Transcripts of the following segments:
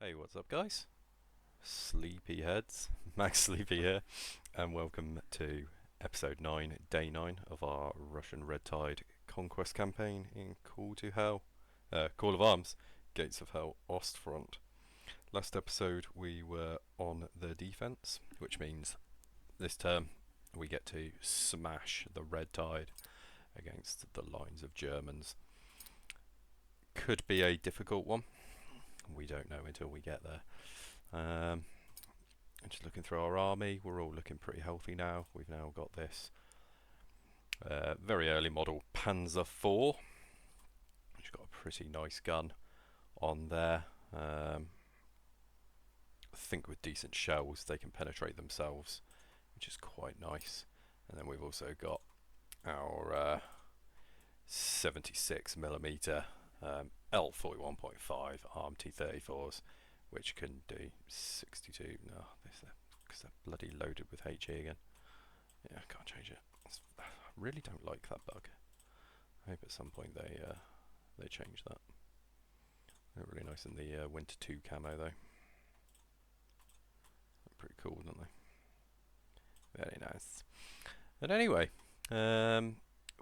Hey, what's up, guys? Sleepyheads, Max Sleepy here, and welcome to episode 9, day 9 of our Russian Red Tide Conquest campaign in Call of Arms, Gates of Hell Ostfront. Last episode we were on the defense, which means this term we get to smash the Red Tide against the lines of Germans. Could be a difficult one. We don't know until we get there. Just looking through our army, we're all looking pretty healthy now. We've now got this very early model Panzer IV, which got a pretty nice gun on there. I think with decent shells they can penetrate themselves, which is quite nice. And then we've also got our 76mm L41.5 ARM T34s, which can do 62. No, because they're bloody loaded with HE again. Yeah, I can't change it. I really don't like that bug. I hope at some point they change that. They're really nice in the Winter 2 camo though. They're pretty cool, don't they? Very nice. But anyway,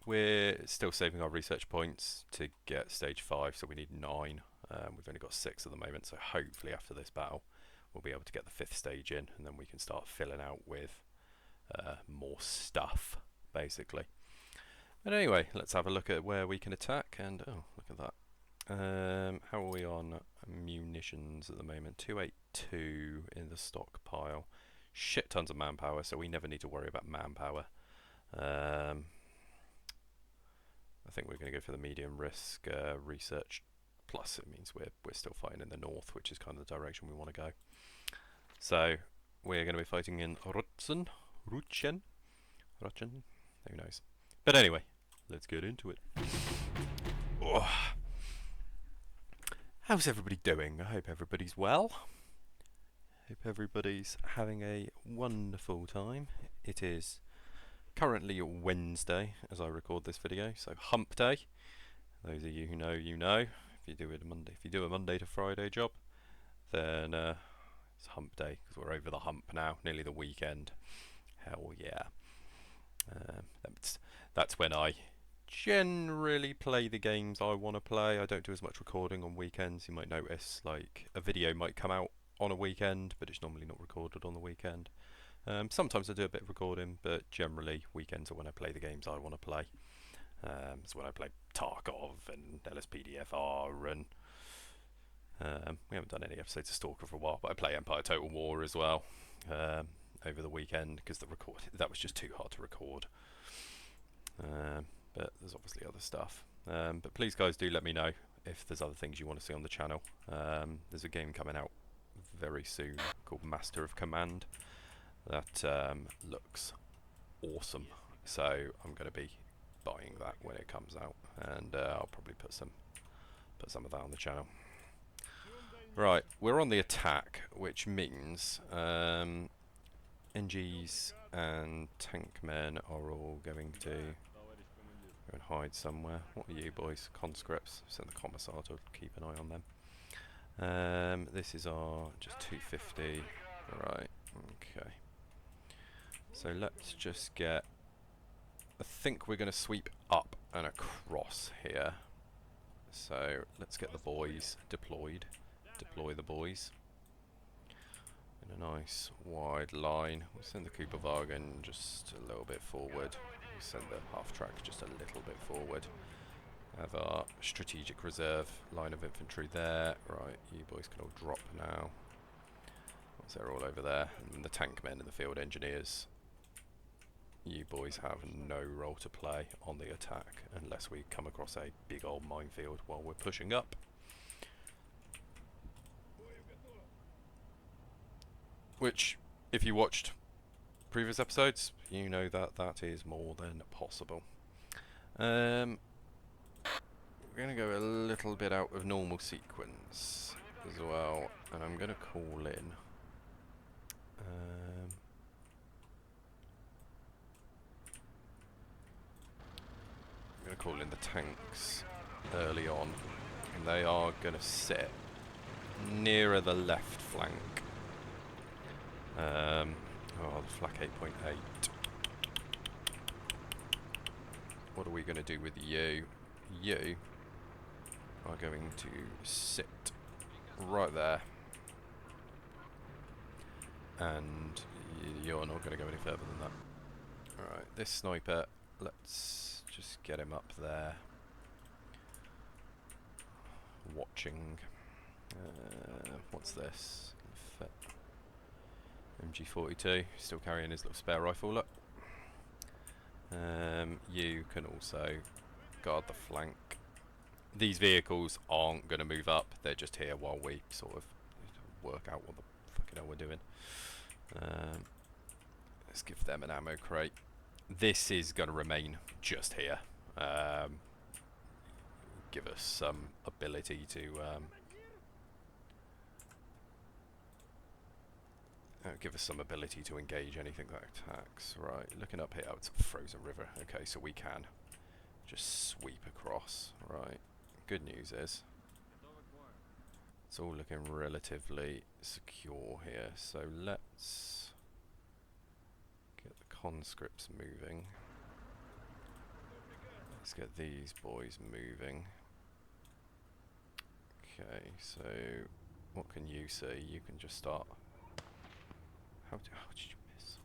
we're still saving our research points to get stage 5, so we need 9. We've only got 6 at the moment, so hopefully after this battle we'll be able to get the 5th stage in, and then we can start filling out with more stuff, basically. But anyway, let's have a look at where we can attack, and oh, look at that. How are we on munitions at the moment? 282 in the stockpile. Shit tons of manpower, so we never need to worry about manpower. I think we're going to go for the medium risk research. Plus, it means we're still fighting in the north, which is kind of the direction we want to go. So we're going to be fighting in Rutschen, who knows? But anyway, let's get into it. Oh. How's everybody doing? I hope everybody's well. Hope everybody's having a wonderful time. It is currently Wednesday as I record this video, so hump day. Those of you who know, you know. If you do a Monday to Friday job, then it's hump day, because we're over the hump now, nearly the weekend. Hell yeah. That's when I generally play the games I want to play. I don't do as much recording on weekends. You might notice, like, a video might come out on a weekend, but it's normally not recorded on the weekend. Sometimes I do a bit of recording, but generally weekends are when I play the games I want to play. So when I play Tarkov and LSPDFR, and we haven't done any episodes of Stalker for a while, but I play Empire Total War as well over the weekend, because that was just too hard to record. But there's obviously other stuff. But please, guys, do let me know if there's other things you want to see on the channel. There's a game coming out very soon called Master of Command that looks awesome, so I'm going to be buying that when it comes out, and I'll probably put some of that on the channel. Right, we're on the attack, which means NGs and tank men are all going to go and hide somewhere. What are you boys? Conscripts. Send the commissar to keep an eye on them. This is our just 250. Right, okay. So let's just get... I think we're going to sweep up and across here. So let's get the boys deployed. Deploy the boys in a nice wide line. We'll send the Cooper Wagen just a little bit forward. We'll send the half track just a little bit forward. Have our strategic reserve line of infantry there. Right, you boys can all drop now. Once they're all over there, and then the tank men and the field engineers, you boys have no role to play on the attack unless we come across a big old minefield while we're pushing up. Which, if you watched previous episodes, you know that is more than possible. We're going to go a little bit out of normal sequence as well, and I'm going to call in the tanks early on, and they are going to sit nearer the left flank. Oh, the flak 8.8. What are we going to do with you? You are going to sit right there. And you're not going to go any further than that. Alright, this sniper, let's just get him up there. Watching. What's this? Fit. MG42, still carrying his little spare rifle, look. You can also guard the flank. These vehicles aren't going to move up, they're just here while we sort of work out what the fucking hell we're doing. Let's give them an ammo crate. This is going to remain just here. Give us some ability to engage anything that attacks. Right, looking up here, oh, it's a frozen river. Okay, so we can just sweep across. Right, good news is it's all looking relatively secure here. So let's get the conscripts moving. Let's get these boys moving. Okay, so what can you see? You can just start. How did you miss?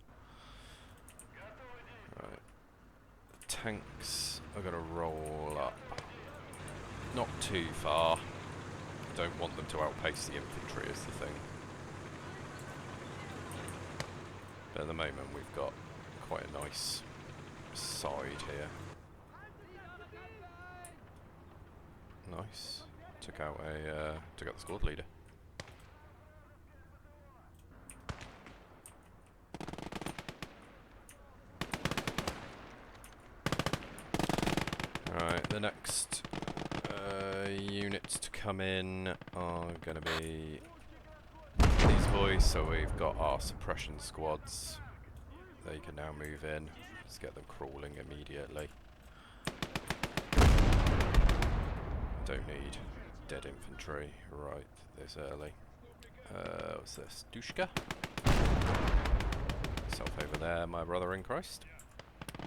Right. The tanks are going to roll up. Not too far. Don't want them to outpace the infantry is the thing. But at the moment we've got quite a nice side here. Nice. Took out the squad leader. Right, the next units to come in are going to be these boys. So we've got our suppression squads. They can now move in. Let's get them crawling immediately. Don't need dead infantry right this early. What's this? Dushka? Self over there, my brother in Christ.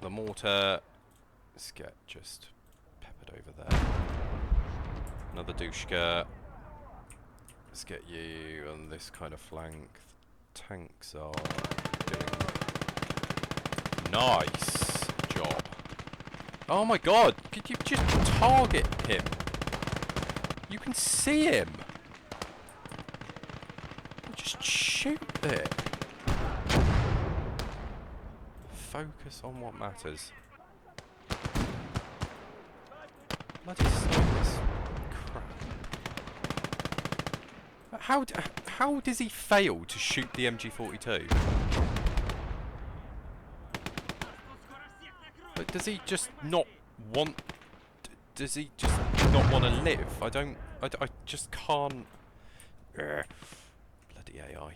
The mortar. Let's get just peppered over there. Another Dushka. Let's get you on this kind of flank. Tanks are doing nice job. Oh my god! Could you just target him? You can see him. Just shoot it. Focus on what matters. Bloody snipers. Crap. How does he fail to shoot the MG42? But does he just not want? Does he just not want to live? I just can't. Bloody AI.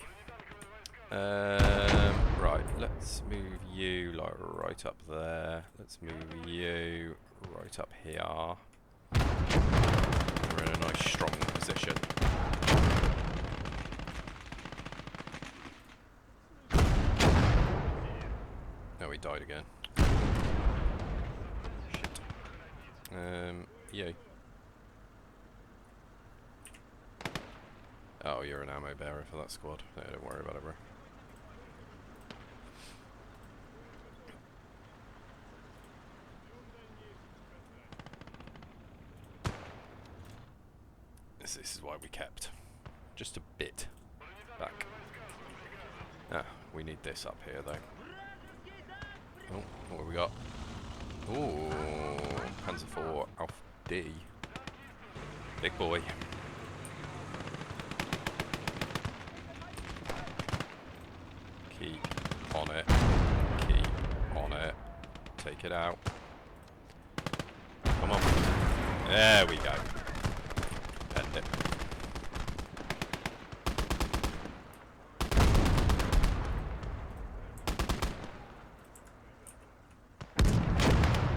Right, let's move you like right up there. Let's move you right up here. We're in a nice strong position. Oh, he died again. Shit. Yeah. Oh, you're an ammo bearer for that squad. No, don't worry about it, bro. This is why we kept just a bit back. Ah, we need this up here, though. Oh, what have we got? Ooh, Panzer IV Alpha D. Big boy. Keep on it. Keep on it. Take it out. Come on. There we go. End it.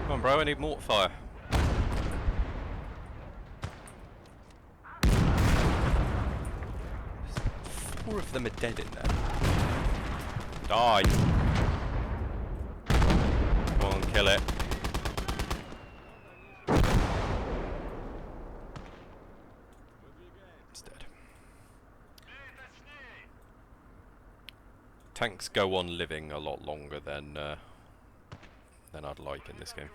Come on, bro. I need mortar fire. 4 of them are dead in there. Die! Come on, kill it. It's dead. Tanks go on living a lot longer than I'd like in this game.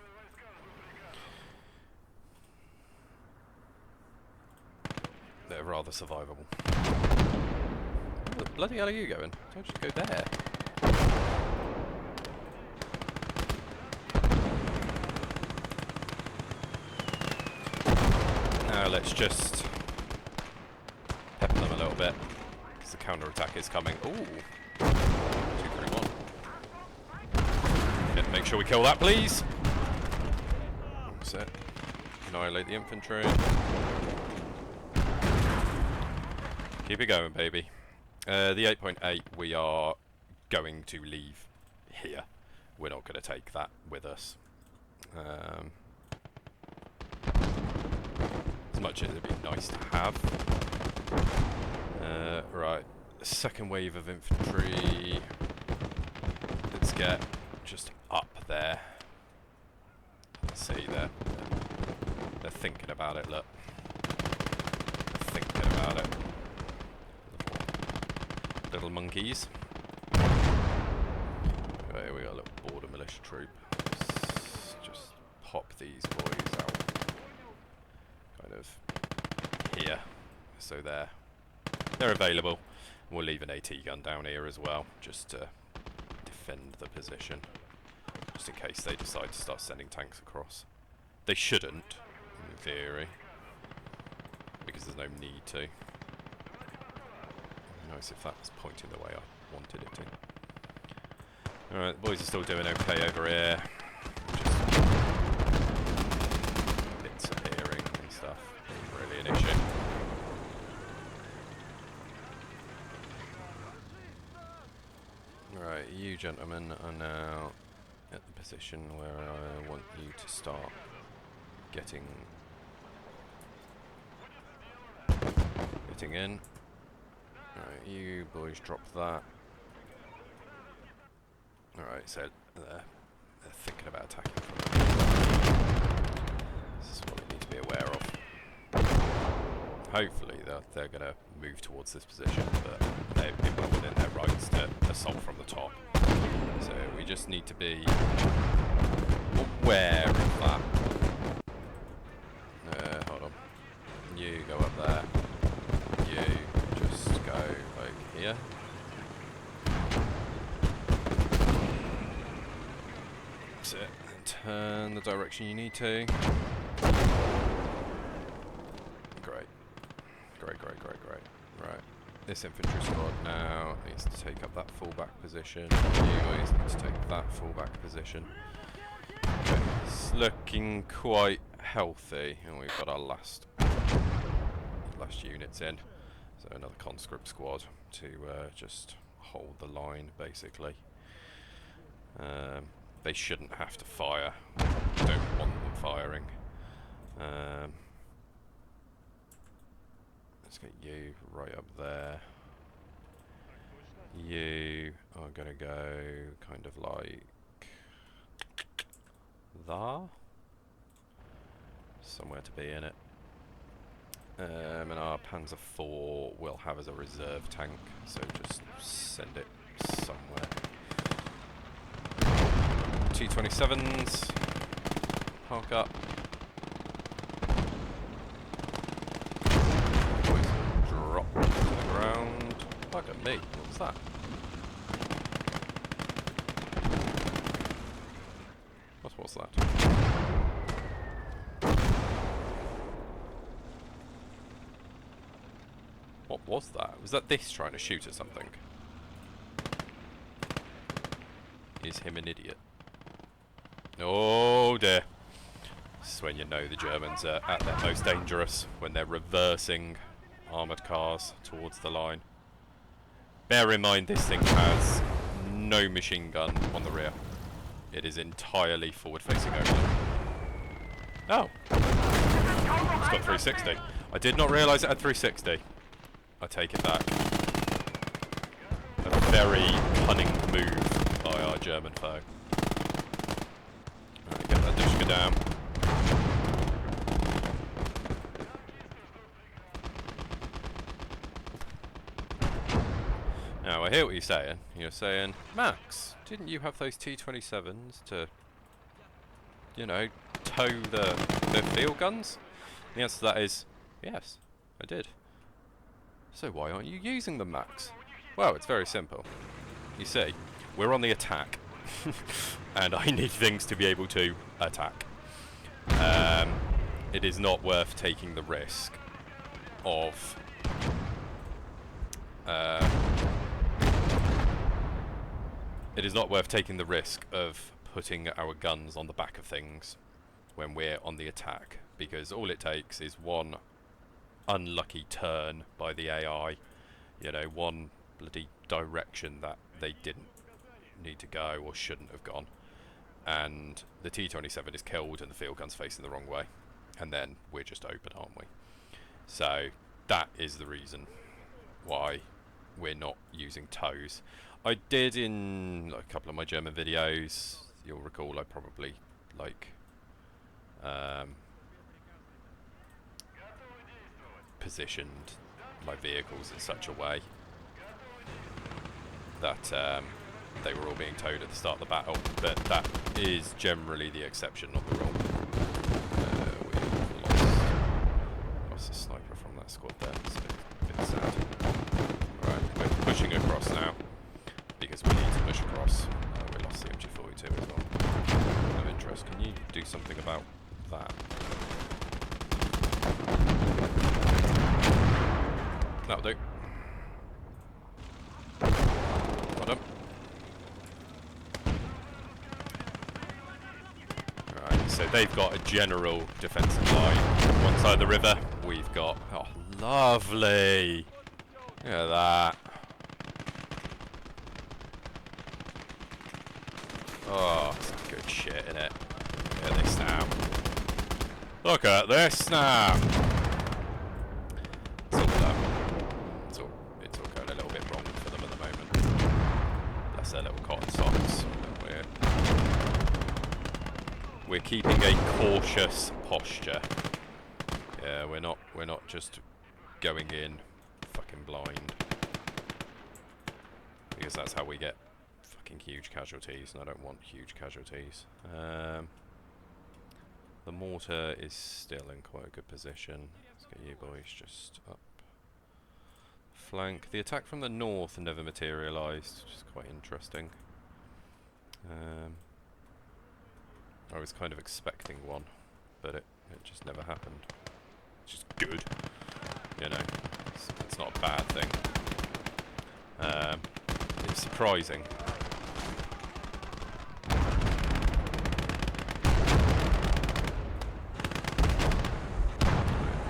They're rather survivable. Where the bloody hell are you going? Don't just go there. Now let's just pepper them a little bit, because the counter-attack is coming. Ooh! 2, 3, 1. Yeah, make sure we kill that, please! That's it. Annihilate the infantry. Keep it going, baby. The 8.8 we are going to leave here. We're not going to take that with us. As much as it'd be nice to have. Right, the second wave of infantry. Let's get just up there. Let's see, they're thinking about it, look. They're thinking about it. Little monkeys. Okay, we got a little border militia troop. Let's just pop these boys out. Kind of here. So they're available. We'll leave an AT gun down here as well, just to defend the position. Just in case they decide to start sending tanks across. They shouldn't, in theory. Because there's no need to. Nice if that was pointing the way I wanted it to. Alright, the boys are still doing okay over here. Just bits of hearing and stuff. Not really an issue. Right, you gentlemen are now at the position where I want you to start getting in. Alright, you boys drop that. Alright, so they're thinking about attacking from there. This is what we need to be aware of. Hopefully they're going to move towards this position, but they've been well within their rights to assault from the top. So we just need to be aware of that. Hold on. You go up there. You just go like here. That's it. And turn the direction you need to. Great. Great. Right. This infantry squad now needs to take up that fullback position. You guys need to take that fullback position. Okay. It's looking quite healthy, and we've got our last units in. So another conscript squad to just hold the line, basically. They shouldn't have to fire. Don't want them firing. Let's get you right up there. You are going to go kind of like there. Somewhere to be in it. And our Panzer IV will have as a reserve tank, so just send it somewhere. T-27s, park up. Boys drop to the ground. Look at me, what's that? What's that? What was that? Was that this trying to shoot at something? Is him an idiot? Oh dear. This is when you know the Germans are at their most dangerous, when they're reversing armoured cars towards the line. Bear in mind this thing has no machine gun on the rear. It is entirely forward facing only. Oh! It's got 360. I did not realise it had 360. I take it back. very cunning move by our German foe. Alright, get that Dushka down. Now, I hear what you're saying. You're saying, Max, didn't you have those T-27s to, you know, tow the field guns? The answer to that is, yes, I did. So why aren't you using them, Max? Well, it's very simple. You see, we're on the attack, and I need things to be able to attack. It is not worth taking the risk of putting our guns on the back of things when we're on the attack, because all it takes is one unlucky turn by the AI, you know, one bloody direction that they didn't need to go or shouldn't have gone, and the T-27 is killed and the field gun's facing the wrong way, and then we're just open, aren't we? So that is the reason why we're not using tows. I did in like, a couple of my German videos, you'll recall I probably like positioned my vehicles in such a way that they were all being towed at the start of the battle, but that is generally the exception, not the rule. We lost a sniper from that squad there, it's a bit sad. Alright, we're pushing across now, because we need to push across. We lost the MG42 as well. Of interest, can you do something about that? That'll do. Well done. Alright, so they've got a general defensive line on one side of the river. We've got... oh, lovely! Look at that. Oh, it's good shit, innit? Look at this now. Look at this now! It's all going a little bit wrong for them at the moment. Bless their little cotton socks. We're keeping a cautious posture. Yeah, we're not just going in fucking blind. Because that's how we get fucking huge casualties, and I don't want huge casualties. The mortar is still in quite a good position. Let's get you boys just up. Flank. The attack from the north never materialised, which is quite interesting. I was kind of expecting one, but it just never happened. Which is good, you know. It's not a bad thing. It's surprising.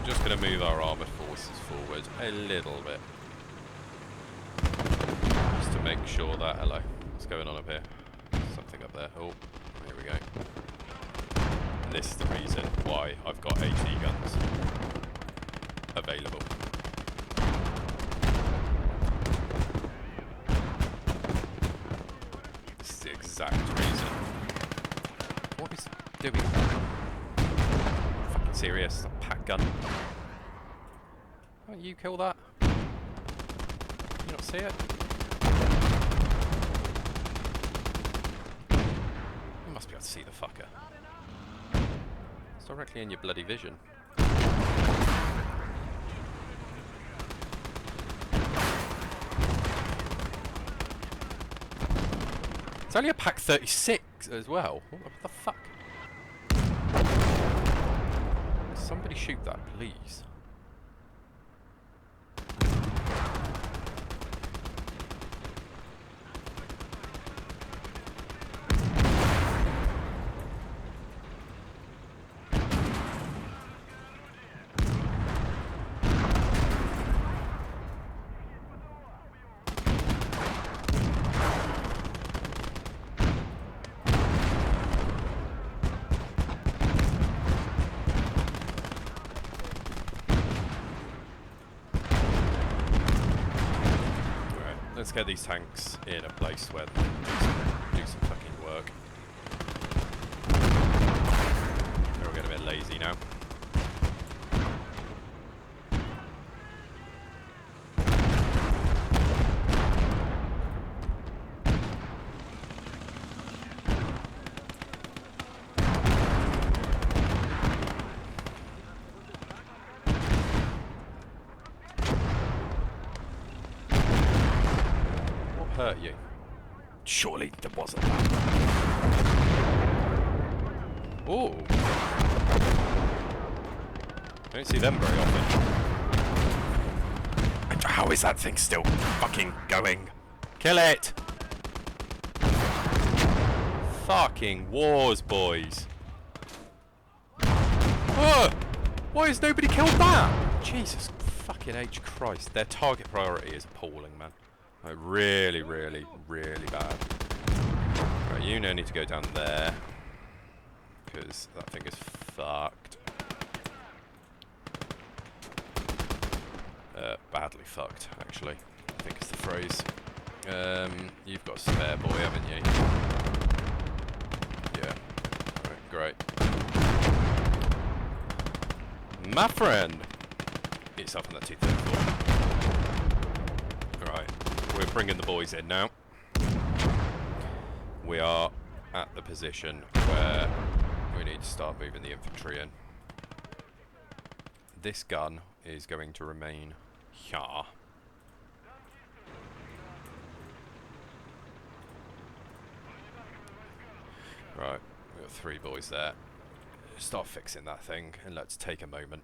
Just going to move our armoured forces forward a little bit. Just to make sure that... hello, what's going on up here? Something up there. Oh, here we go. And this is the reason why I've got AT guns available. This is the exact reason. What is he doing? Fucking serious? A pack gun. Why don't you kill that? You not see it? You must be able to see the fucker. It's directly in your bloody vision. It's only a pack 36 as well. What the fuck? Somebody shoot that, please. Let's get these tanks in a place where they can do some fucking work. They're all getting a bit lazy now. Hurt you? Surely there wasn't that. Ooh. I don't see them very often. And how is that thing still fucking going? Kill it! Fucking wars, boys. Oh! Why has nobody killed that? Jesus fucking H Christ. Their target priority is appalling, man. Like, really, really, really bad. Right, you now need to go down there. Because that thing is fucked. Badly fucked, actually. I think is the phrase. You've got a spare boy, haven't you? Yeah. Alright, great. My friend! Get yourself on that T-34. Right. We're bringing the boys in now. We are at the position where we need to start moving the infantry in. This gun is going to remain here. Right, we've got 3 boys there. Start fixing that thing and let's take a moment.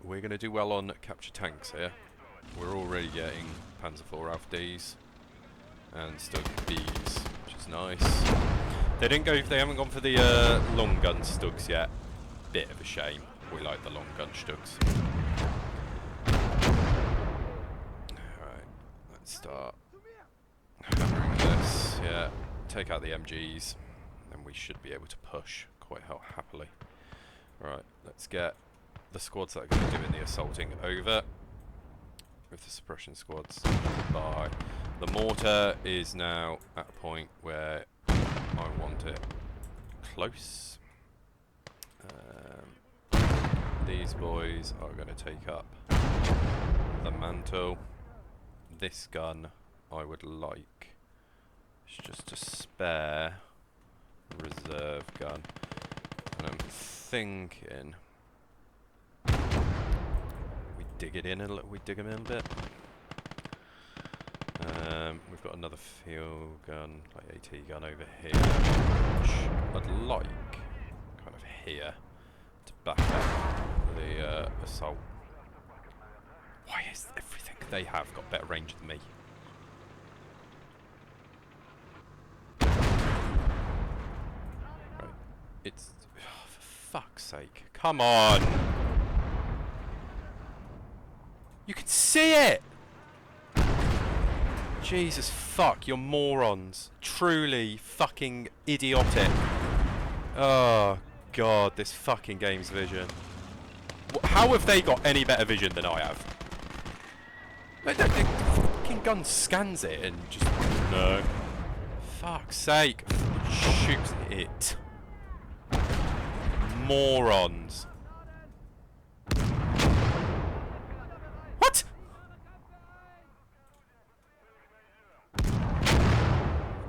We're going to do well on capture tanks here. We're already getting Panzer IV Alpha Ds and Stug Bs, which is nice. They haven't gone for the long gun Stugs yet. Bit of a shame. We like the long gun Stugs. Alright, let's start hammering this. Yeah, take out the MGs, and we should be able to push quite happily. Right, let's get the squads that are going to be doing the assaulting over with the suppression squads by. The mortar is now at a point where I want it close. These boys are going to take up the mantle. This gun I would like is just a spare reserve gun, and I'm thinking we dig them in a little bit. We've got another field gun, like AT gun over here, which I'd like kind of here to back up the assault. Why is everything they have got better range than me? Right, it's for fuck's sake! Come on! You can see it! Jesus fuck, you're morons. Truly fucking idiotic. Oh god, this fucking game's vision. How have they got any better vision than I have? The fucking gun scans it and just... No. Fuck's sake. Shoots it. Morons. What?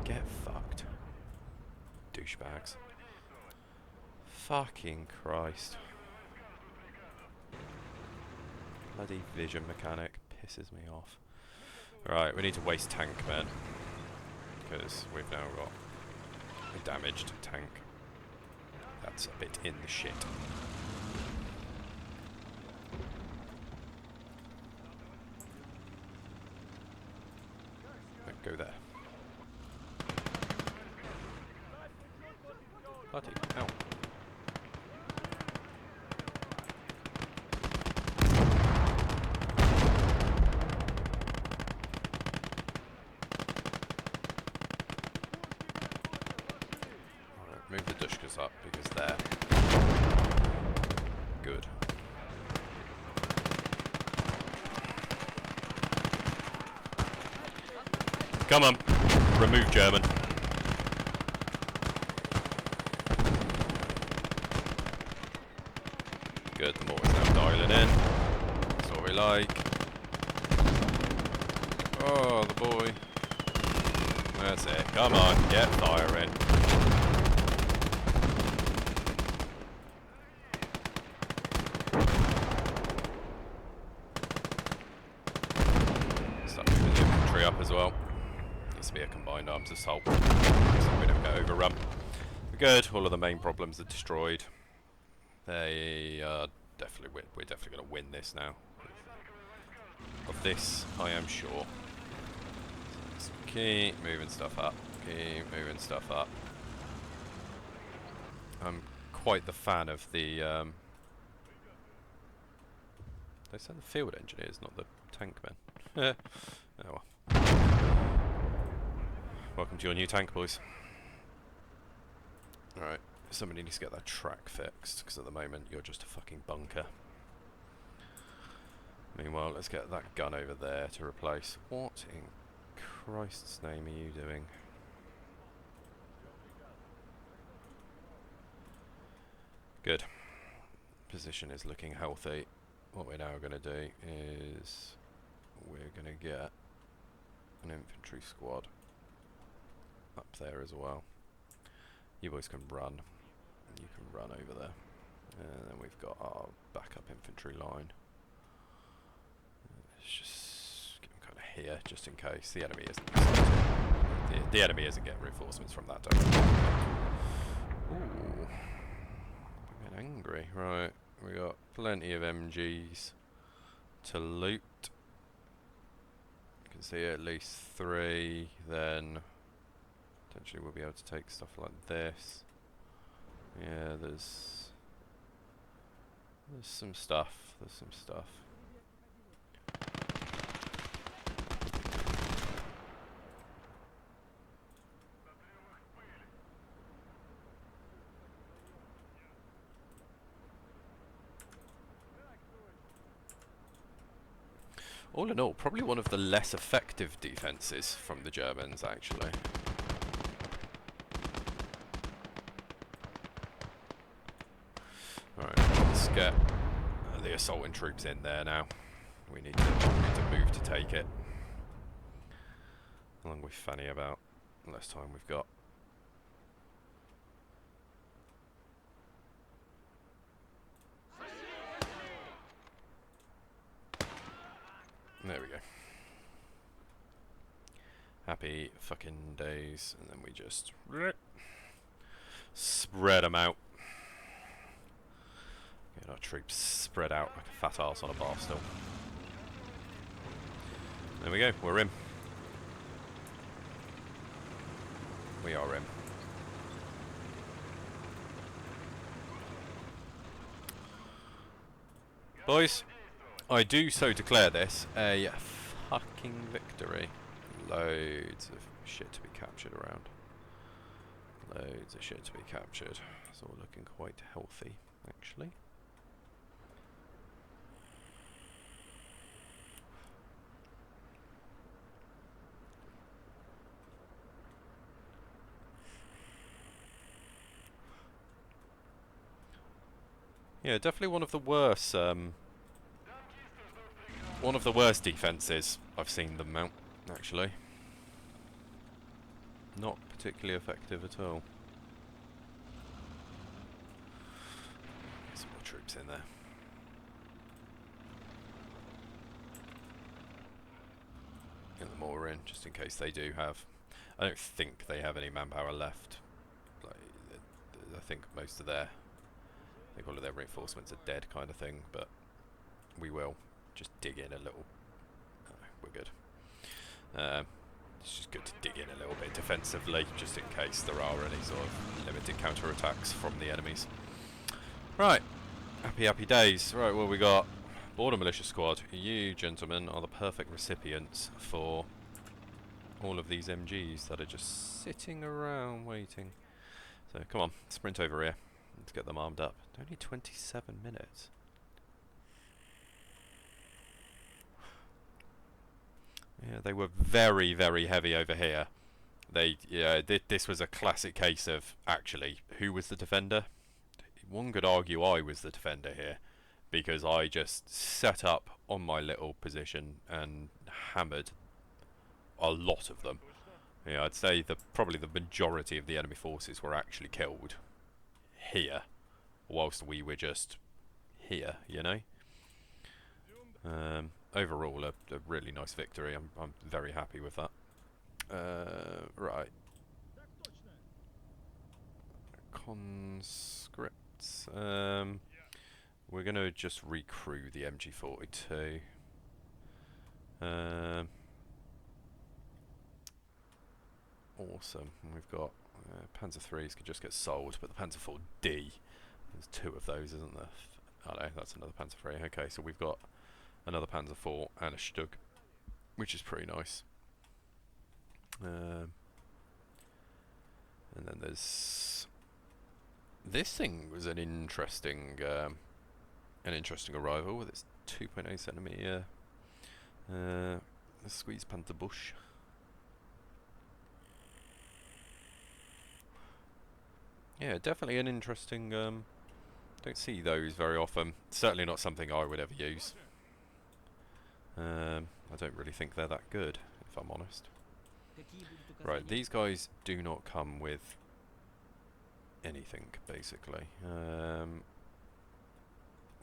Get fucked. Douchebags. Fucking Christ. Bloody vision mechanic pisses me off. Right, we need to waste tank men, because we've now got a damaged tank. That's a bit in the shit. Go there. Bloody hell. Alright, move the Dushkas up because they're good. Come on. Remove German. Good, the mortar's now dialing in. That's what we like. Oh, the boy. That's it. Come on, get firing. Start moving the infantry up as well. Needs to be a combined arms assault, so we don't get overrun. We're good. All of the main problems are destroyed. They are definitely. We're definitely going to win this now. Of this, I am sure. So keep moving stuff up. Keep moving stuff up. I'm quite the fan of the. They send the field engineers, not the tank men. Oh well. Welcome to your new tank, boys. Alright, somebody needs to get that track fixed, because at the moment you're just a fucking bunker. Meanwhile, let's get that gun over there to replace. What in Christ's name are you doing? Good. Position is looking healthy. What we're now going to do is we're going to get an infantry squad up there as well. You boys can run. You can run over there. And then we've got our backup infantry line. Let's just get them kind of here, just in case the enemy isn't. The enemy isn't getting reinforcements from that direction. Ooh, I'm getting angry. Right, we got plenty of MGs to loot. You can see at least 3. Then potentially we'll be able to take stuff like this. Yeah, there's some stuff. There's some stuff. All in all, probably one of the less effective defences from the Germans, actually. Alright, let's get the assaulting troops in there now. We need to move to take it. How long are we fanny about? Less time we've got. There we go. Happy fucking days. And then we just spread them out. Get our troops spread out like a fat arse on a bar stool. There we go, we're in. We are in. Boys, I do so declare this a fucking victory. Loads of shit to be captured around. Loads of shit to be captured. It's all looking quite healthy, actually. Yeah, definitely one of the worst defences I've seen them mount, actually. Not particularly effective at all. Get some more troops in there. Get them all in, just in case they do have... I don't think they have any manpower left. Like, I think most of their... I think all of their reinforcements are dead, kind of thing, but we will just dig in a little. We're good. It's just good to dig in a little bit defensively, just in case there are any sort of limited counter-attacks from the enemies. Right, happy days. Right, well, we got Border Militia Squad. You, gentlemen, are the perfect recipients for all of these MGs that are just sitting around waiting. So, come on, sprint over here. Let's get them armed up. Only 27 minutes. Yeah, they were very, very heavy over here. Yeah, this was a classic case of, actually, who was the defender? One could argue I was the defender here, because I just set up on my little position and hammered a lot of them. Yeah, I'd say probably the majority of the enemy forces were actually killed here, whilst we were just here, you know? Overall, a really nice victory. I'm very happy with that. Right. Conscripts. We're going to just recrew the MG42. Awesome. We've got Panzer 3s could just get sold, but the Panzer 4D, there's 2 of those, isn't there? Oh no, that's another Panzer 3. Okay, so we've got another Panzer 4 and a Stug, which is pretty nice. And then there's this thing was an interesting arrival with its 2.8 centimeter squeeze Panther Bush. Yeah, definitely an interesting. Don't see those very often. Certainly not something I would ever use. I don't really think they're that good, if I'm honest. Right, these guys do not come with anything, basically.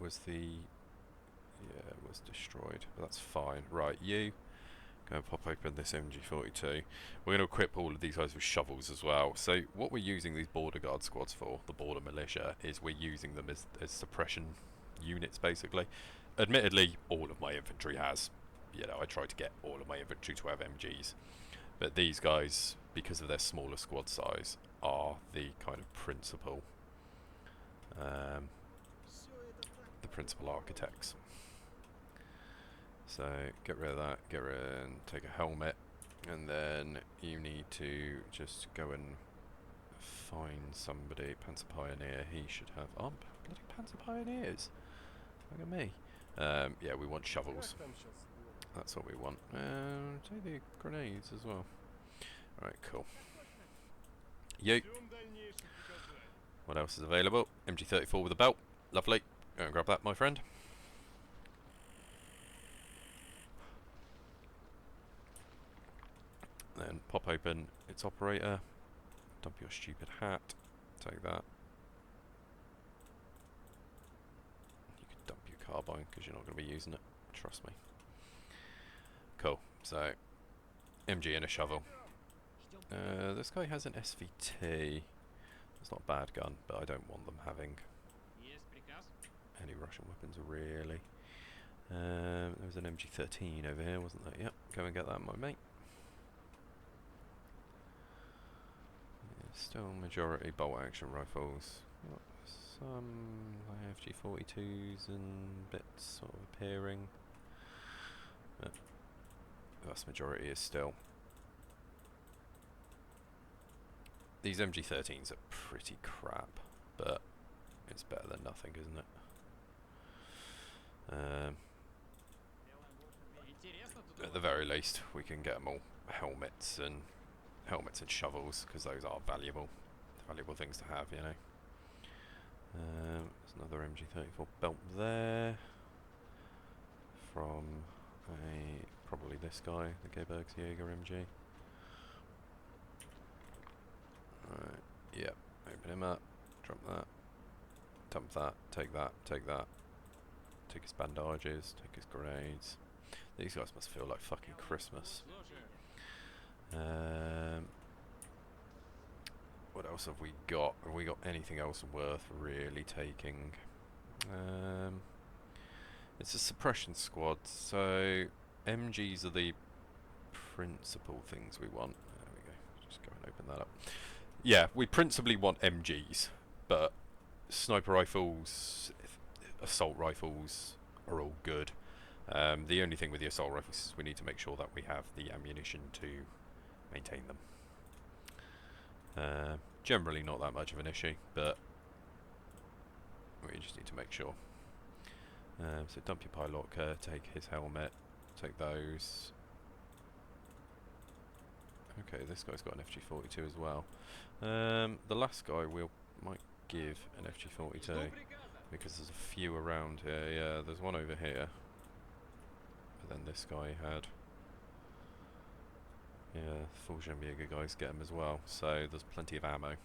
Was destroyed, but that's fine. Right, you go and pop open this MG42. We're going to equip all of these guys with shovels as well. So what we're using these border guard squads for, the border militia, is we're using them as suppression units, basically. Admittedly, all of my infantry has. You know, I try to get all of my infantry to have MGs. But these guys, because of their smaller squad size, are the kind of principal architects. So get rid of that, get rid and take a helmet, and then you need to just go and find somebody. Panzer Pioneer, he should have bloody Panzer Pioneers. Look at me. Yeah, we want shovels. That's what we want. Take the grenades as well. Alright, cool. Yo. What else is available? MG34 with a belt. Lovely. Go and grab that, my friend. Then pop open its operator. Dump your stupid hat. Take that. You can dump your carbine because you're not going to be using it. Trust me. Cool. So, MG and a shovel. This guy has an SVT. It's not a bad gun, but I don't want them having any Russian weapons, really. There was an MG13 over here, wasn't there? Yep, go and get that, my mate. Yeah, still majority bolt action rifles. Got some FG42s and bits sort of appearing. But the vast majority is still. These MG13s are pretty crap, but it's better than nothing, isn't it? At the very least, we can get them all helmets and shovels, because those are valuable things to have, you know. There's another MG34 belt there from probably this guy, the Gebirgsjäger MG. Alright, yep, open him up, drop that, dump that, take that, take that. Take his bandages, take his grenades. These guys must feel like fucking Christmas. What else have we got? Have we got anything else worth really taking? It's a suppression squad, so MGs are the principal things we want. There we go. Just go and open that up. Yeah, we principally want MGs, but sniper rifles, assault rifles are all good. The only thing with the assault rifles is we need to make sure that we have the ammunition to maintain them. Generally not that much of an issue, but we just need to make sure. So dump your Pilotka, take his helmet, take those. Okay, this guy's got an FG42 as well. The last guy might give an FG42 because there's a few around here. Yeah, there's one over here. But then this guy had. Yeah, full Jambiega guys get him as well. So there's plenty of ammo.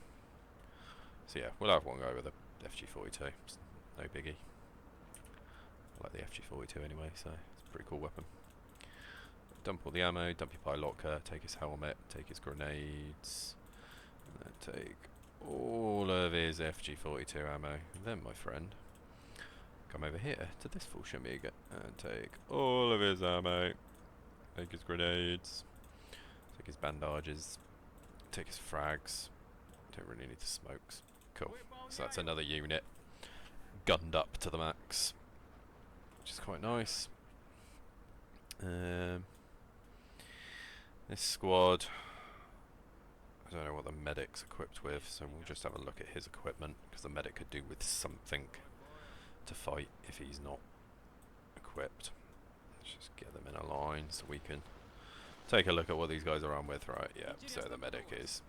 So yeah, we'll have one guy with a FG42. It's no biggie. I like the FG42 anyway, so it's a pretty cool weapon. Dump all the ammo, dump your pilot locker, take his helmet, take his grenades, and then take all of his FG42 ammo. And then, my friend, come over here to this full Shamiga and take all of his ammo, take his grenades, take his bandages, take his frags. Don't really need the smokes. Cool. So that's another unit gunned up to the max, which is quite nice. This squad, I don't know what the medic's equipped with, so we'll just have a look at his equipment, because the medic could do with something to fight if he's not equipped. Let's just get them in a line so we can take a look at what these guys are armed with. Right, yeah, so the medic is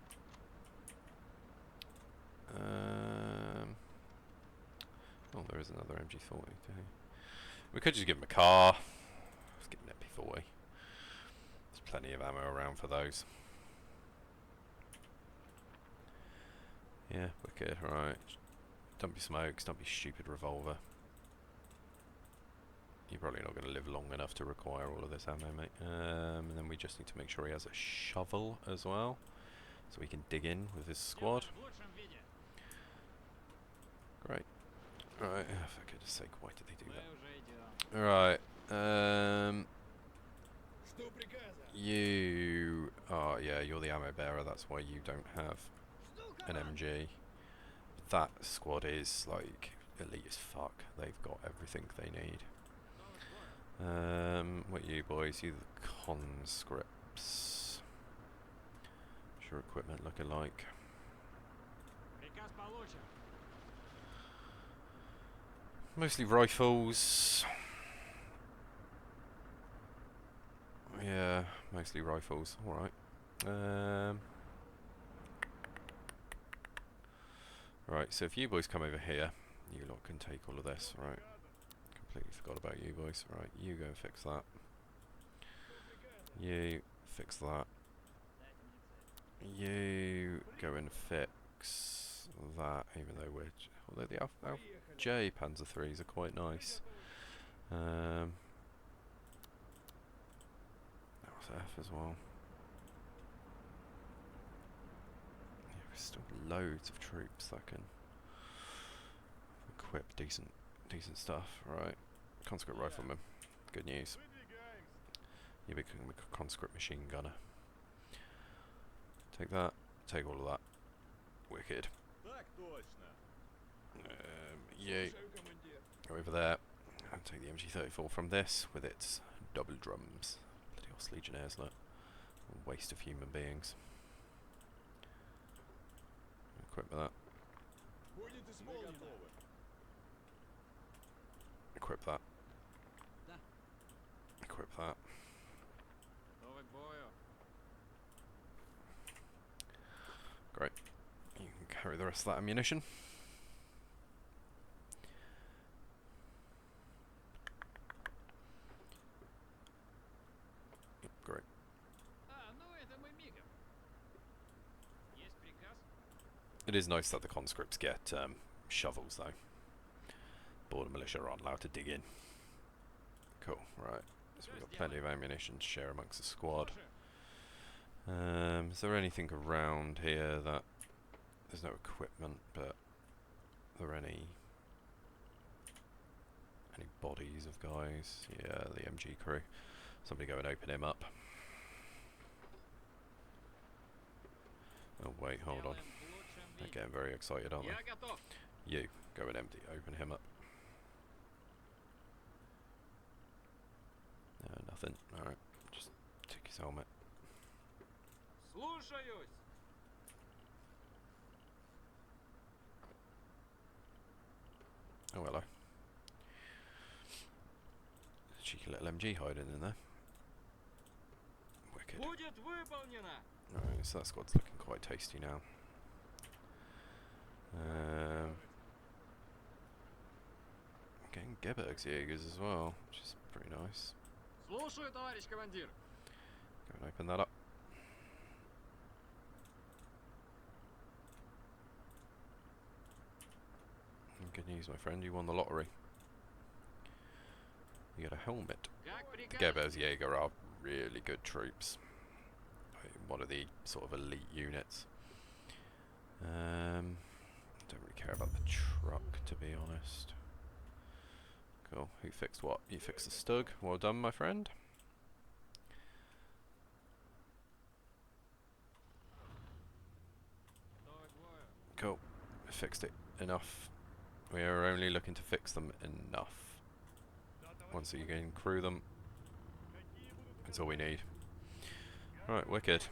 oh, there is another MG40. We could just give him a car. Let's give him an MP40. There's plenty of ammo around for those. Yeah, wicked. Right. Dump your smokes, dump your stupid revolver. You're probably not going to live long enough to require all of this ammo, mate. And then we just need to make sure he has a shovel as well, so we can dig in with his squad. Great. Right, for goodness sake, why did they do that? Alright, you... Oh, yeah, you're the ammo bearer, that's why you don't have an MG. That squad is, like, elite as fuck. They've got everything they need. What are you boys? You the conscripts. What's your equipment looking like? Mostly rifles. Yeah, mostly rifles. Alright. Right, so if you boys come over here, you lot can take all of this, right? Completely forgot about you boys. Right, you go and fix that. You fix that. You go and fix that, even though we're... Although the Alpha J Panzer IIIs are quite nice. Alpha F as well. Yeah, there's still loads of troops that can equip decent stuff. Right, conscript rifleman. Good news. You become a conscript machine gunner. Take that. Take all of that. Wicked. You go over there and take the MG34 from this with its double drums. Bloody horse legionnaires, look. A waste of human beings. Equip that. Equip that. Equip that. Great. You can carry the rest of that ammunition. Great. It is nice that the conscripts get shovels, though. Border militia aren't allowed to dig in. Cool, right. So we've got plenty of ammunition to share amongst the squad. Is there anything around here that... There's no equipment, but... Are there any bodies of guys? Yeah, the MG crew. Somebody go and open him up. Oh wait, hold on. They're getting very excited, aren't they? You, go and open him up. Nothing. Alright, just take his helmet. Oh, hello. Cheeky little MG hiding in there. Wicked. Right, so that squad's looking quite tasty now. Getting Gebirgsjägers as well, which is pretty nice. Слушаю, товарищ командир. Go and open that up. Good news, my friend, you won the lottery. You get a helmet. The Gebirgsjäger are really good troops. One of the sort of elite units. Don't really care about the truck, to be honest. Cool. Who fixed what? You fixed the Stug. Well done, my friend. Cool. Fixed it enough. We are only looking to fix them enough. Once you can crew them, that's all we need. Right, wicked.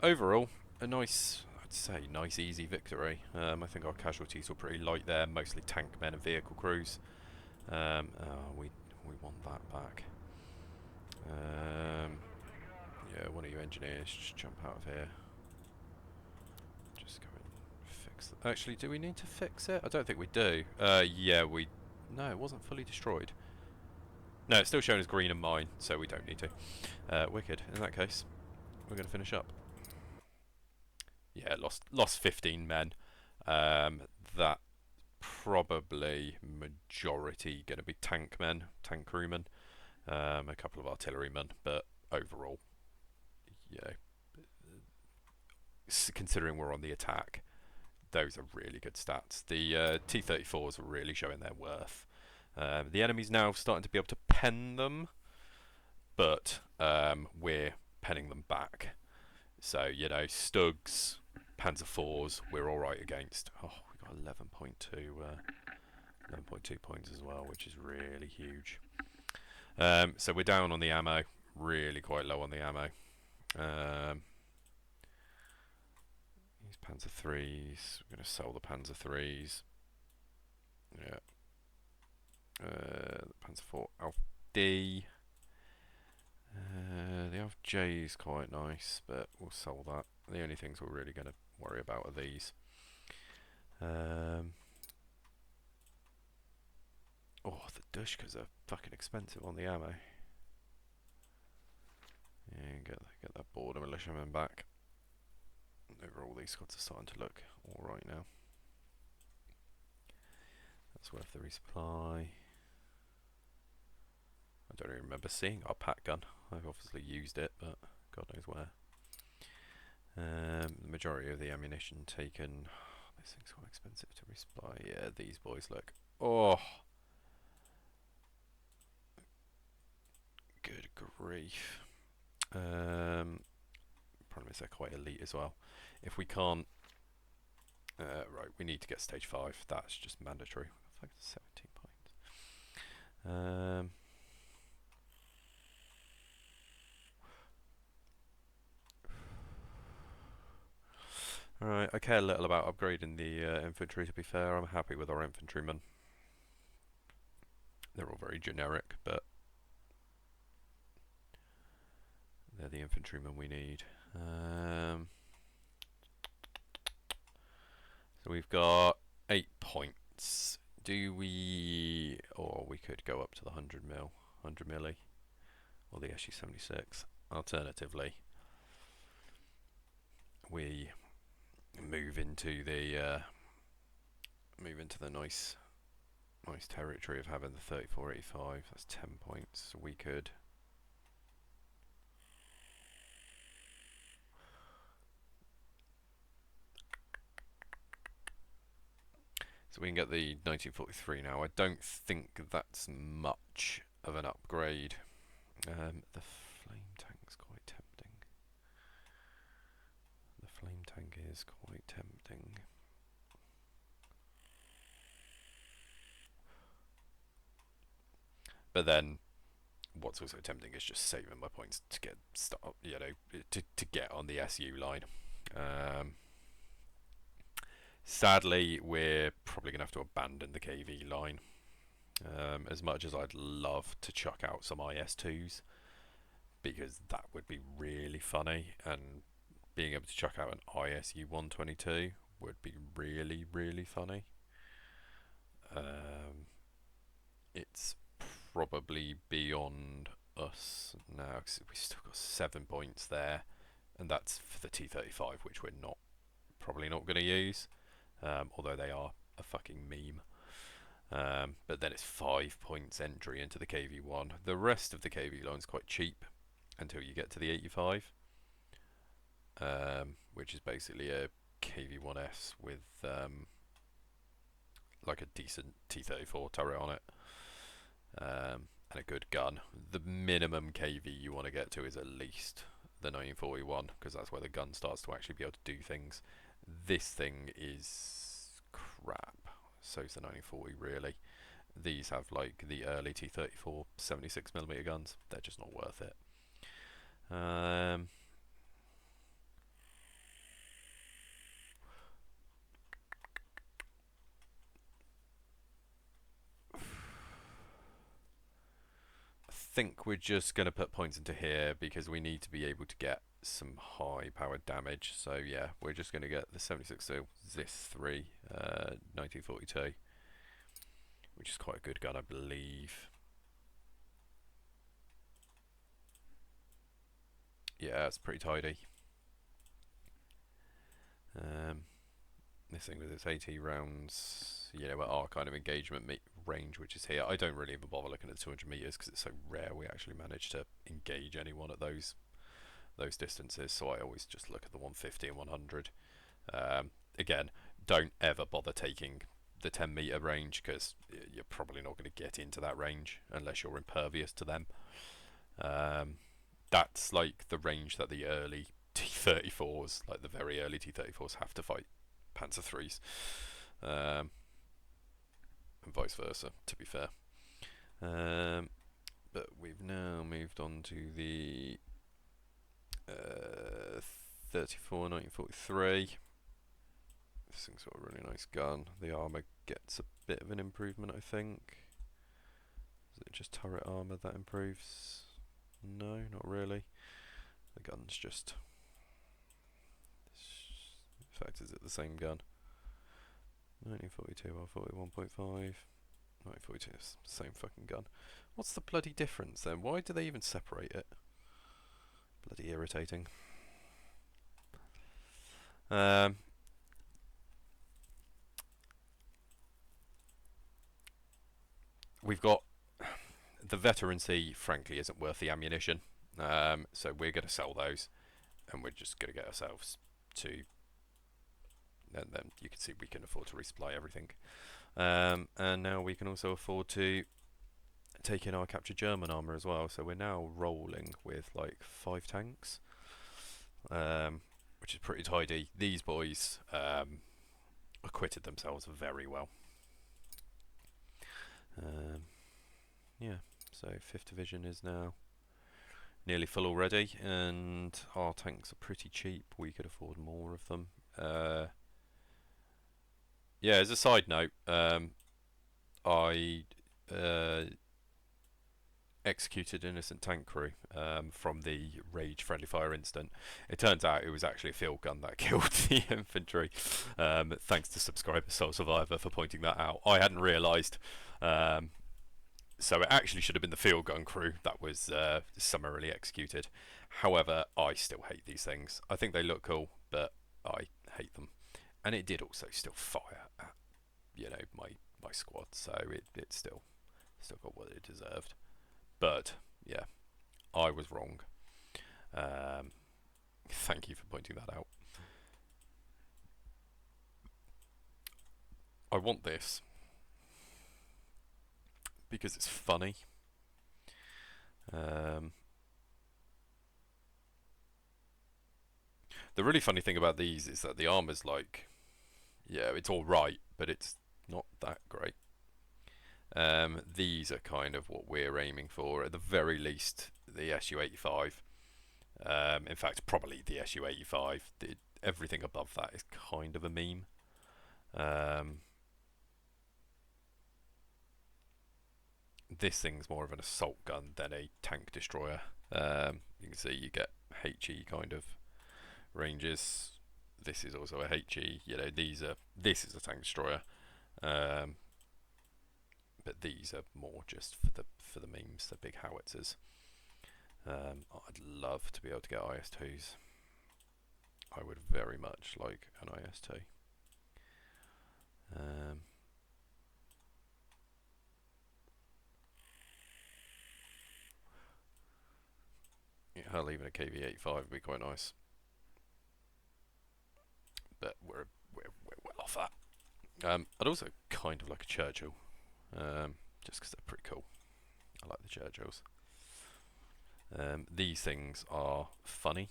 Overall, a nice, I'd say, nice easy victory. I think our casualties were pretty light there, mostly tank men and vehicle crews. Oh, we want that back. Yeah, one of you engineers, just jump out of here. Just go and fix it. Actually, do we need to fix it? I don't think we do. Yeah, no, it wasn't fully destroyed. No, it's still shown as green and mine, so we don't need to. Wicked. In that case, we're going to finish up. Yeah, lost 15 men. That probably majority going to be tank men, tank crewmen, a couple of artillerymen, but overall, yeah, considering we're on the attack, those are really good stats. The T-34s are really showing their worth. The enemy's now starting to be able to pen them, but we're penning them back. So, you know, Stugs, Panzer IVs, we're alright against. Oh, we got 11.2 points as well, which is really huge. So we're down on the ammo, really quite low on the ammo. These Panzer IIIs, we're going to sell the Panzer IIIs. Yeah. The Panzer IV Alf D. The Alf J is quite nice, but we'll sell that. The only things we're really going to worry about are these. Oh, the Dushkas are fucking expensive on the ammo. Yeah, get that border militiaman back. Overall, these squads are starting to look alright now. That's worth the resupply. I don't even remember seeing our pack gun. I've obviously used it, but God knows where. The majority of the ammunition taken. This thing's quite expensive to resupply. Yeah, these boys look. Oh, good grief. Problem is they're quite elite as well. If we can't, right, we need to get stage 5. That's just mandatory. What the fuck is 17 points? Alright, I care a little about upgrading the infantry, to be fair. I'm happy with our infantrymen. They're all very generic, but they're the infantrymen we need. So we've got 8 points. Do we... Or we could go up to the 100 milli, or the SU-76. Alternatively, we move into the nice territory of having the 3485. That's 10 points. So we could we can get the 1943 now. I don't think that's much of an upgrade. The flame tank's quite tempting. The flame tank is quite tempting. But then, what's also tempting is just saving my points to get to get on the SU line. Sadly, we're probably going to have to abandon the KV line. As much as I'd love to chuck out some IS-2s, because that would be really funny, and being able to chuck out an ISU 122 would be really, really funny. Um, it's probably beyond us now because we've still got 7 points there, and that's for the T35, which we're not probably not going to use, although they are a fucking meme. But then it's 5 points entry into the KV1. The rest of the KV line's quite cheap until you get to the 85, which is basically a KV1S with like a decent T34 turret on it, and a good gun. The minimum KV you want to get to is at least the 1941, because that's where the gun starts to actually be able to do things. This thing is crap. So's the 1940 really. These have like the early T34 76mm guns. They're just not worth it. I think we're just going to put points into here because we need to be able to get some high powered damage. So yeah, we're just going to get the 76 Zis 3 1942, which is quite a good gun, I believe. Yeah, it's pretty tidy. This thing with its 80 rounds, you know, at our kind of engagement range, which is here. I don't really even bother looking at 200 meters because it's so rare we actually manage to engage anyone at those distances. So I always just look at the 150 and 100. Again, don't ever bother taking the 10 meter range because you're probably not going to get into that range unless you're impervious to them. That's like the range that the early T34s, like the very early T34s, have to fight Panzer IIIs, and vice versa, to be fair. But we've now moved on to the 34 1943. This thing's got a really nice gun. The armour gets a bit of an improvement, I think. Is it just turret armour that improves? No, not really. The gun's just... In fact, is it the same gun? 1942 or 41.5. 1942 is the same fucking gun. What's the bloody difference then? Why do they even separate it? Bloody irritating. We've got the veterancy, frankly, isn't worth the ammunition. So we're going to sell those, and we're just going to get ourselves to. And then you can see we can afford to resupply everything. And now we can also afford to take in our captured German armour as well. So we're now rolling with like 5 tanks, which is pretty tidy. These boys acquitted themselves very well. Yeah, so 5th Division is now nearly full already, and our tanks are pretty cheap. We could afford more of them. Yeah, as a side note, I executed innocent tank crew from the Rage friendly fire incident. It turns out it was actually a field gun that killed the infantry. Thanks to subscriber Soul Survivor for pointing that out. I hadn't realised. So it actually should have been the field gun crew that was summarily executed. However, I still hate these things. I think they look cool, but I hate them. And it did also still fire at, you know, my squad, so it still got what it deserved. But yeah, I was wrong. Thank you for pointing that out. I want this because it's funny. The really funny thing about these is that the armor's like, yeah, it's all right, but it's not that great. These are kind of what we're aiming for. At the very least, the SU-85. In fact, probably the SU-85. Everything above that is kind of a meme. this thing's more of an assault gun than a tank destroyer. You can see you get HE kind of ranges. This is also a HE. You know, this is a tank destroyer, um, but these are more just for the memes, the big howitzers. I'd love to be able to get IS2s. I would very much like an IS2. Yeah, hell, even a KV-85 would be quite nice, but we're well off that. I'd also kind of like a Churchill, just because they're pretty cool. I like the Churchills. These things are funny.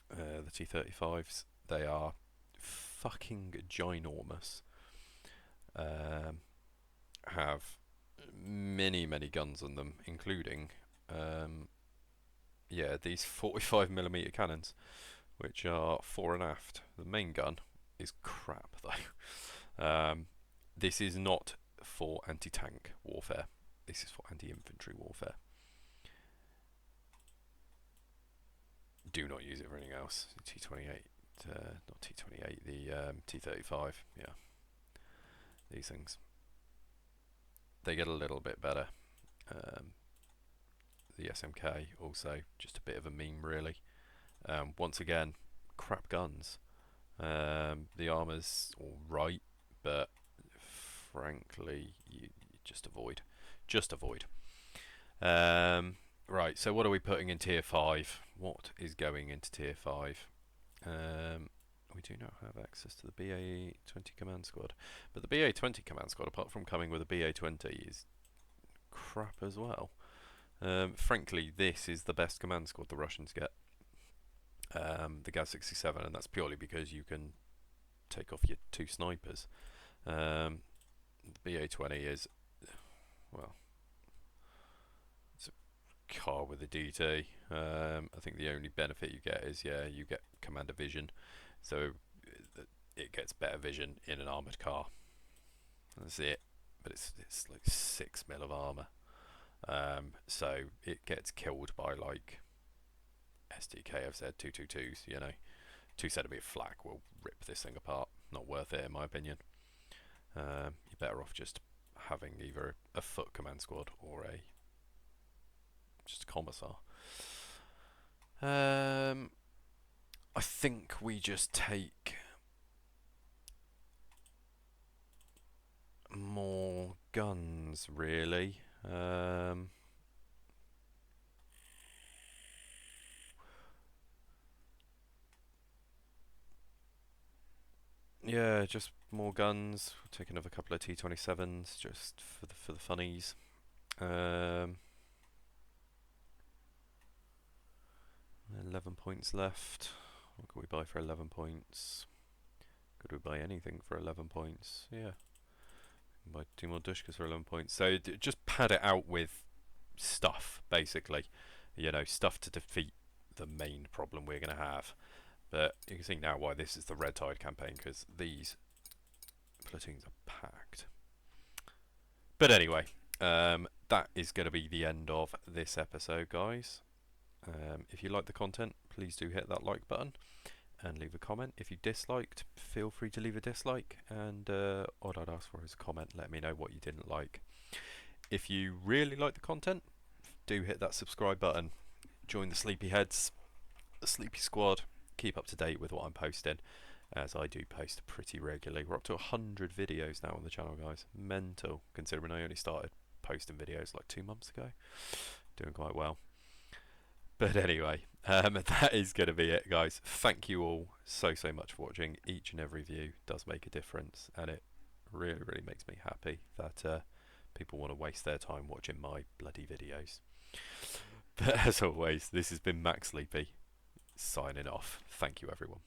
The T-35s, they are fucking ginormous. Have many guns on them, including these 45mm cannons, which are fore and aft. The main gun is crap though. This is not for anti-tank warfare. This is for anti-infantry warfare. Do not use it for anything else. T28, not T28, the T35. Yeah, these things. They get a little bit better. The SMK also just a bit of a meme, really. Once again, crap guns. The armor's alright, but frankly, you just avoid. Just avoid. Right, so what are we putting in tier 5? What is going into tier 5? We do not have access to the BA-20 command squad, but the BA-20 command squad, apart from coming with a BA-20, is crap as well. Frankly, this is the best command squad the Russians get. The Gaz-67, and that's purely because you can take off your 2 snipers. The BA-20 is, well, it's a car with a DT. I think the only benefit you get is, you get commander vision, so it gets better vision in an armoured car. That's it, but it's like 6 mil of armour. So it gets killed by like SDKFZ 222s, you know. 2cm flak will rip this thing apart. Not worth it in my opinion. You're better off just having either a foot command squad or just a commissar. I think we just take more guns, really. Yeah, just more guns. We'll take another couple of T-27s just for the funnies. 11 points left. What can we buy for 11 points? Could we buy anything for 11 points? Yeah. Buy 2 more Dushkas for 11 points. So just pad it out with stuff, basically. You know, stuff to defeat the main problem we're going to have. But you can see now why this is the Red Tide campaign, because these platoons are packed. But anyway, that is going to be the end of this episode, guys. If you like the content, please do hit that like button and leave a comment. If you disliked, feel free to leave a dislike, and all I'd ask for is a comment. Let me know what you didn't like. If you really like the content, do hit that subscribe button. Join the Sleepyheads, the Sleepy Squad. Keep up to date with what I'm posting, as I do post pretty regularly. We're up to 100 videos now on the channel, guys. Mental, considering I only started posting videos like 2 months ago. Doing quite well. But anyway, that is going to be it, guys. Thank you all so much for watching. Each and every view does make a difference, and it really makes me happy that people want to waste their time watching my bloody videos. But as always, this has been Max Sleepy, signing off. Thank you, everyone.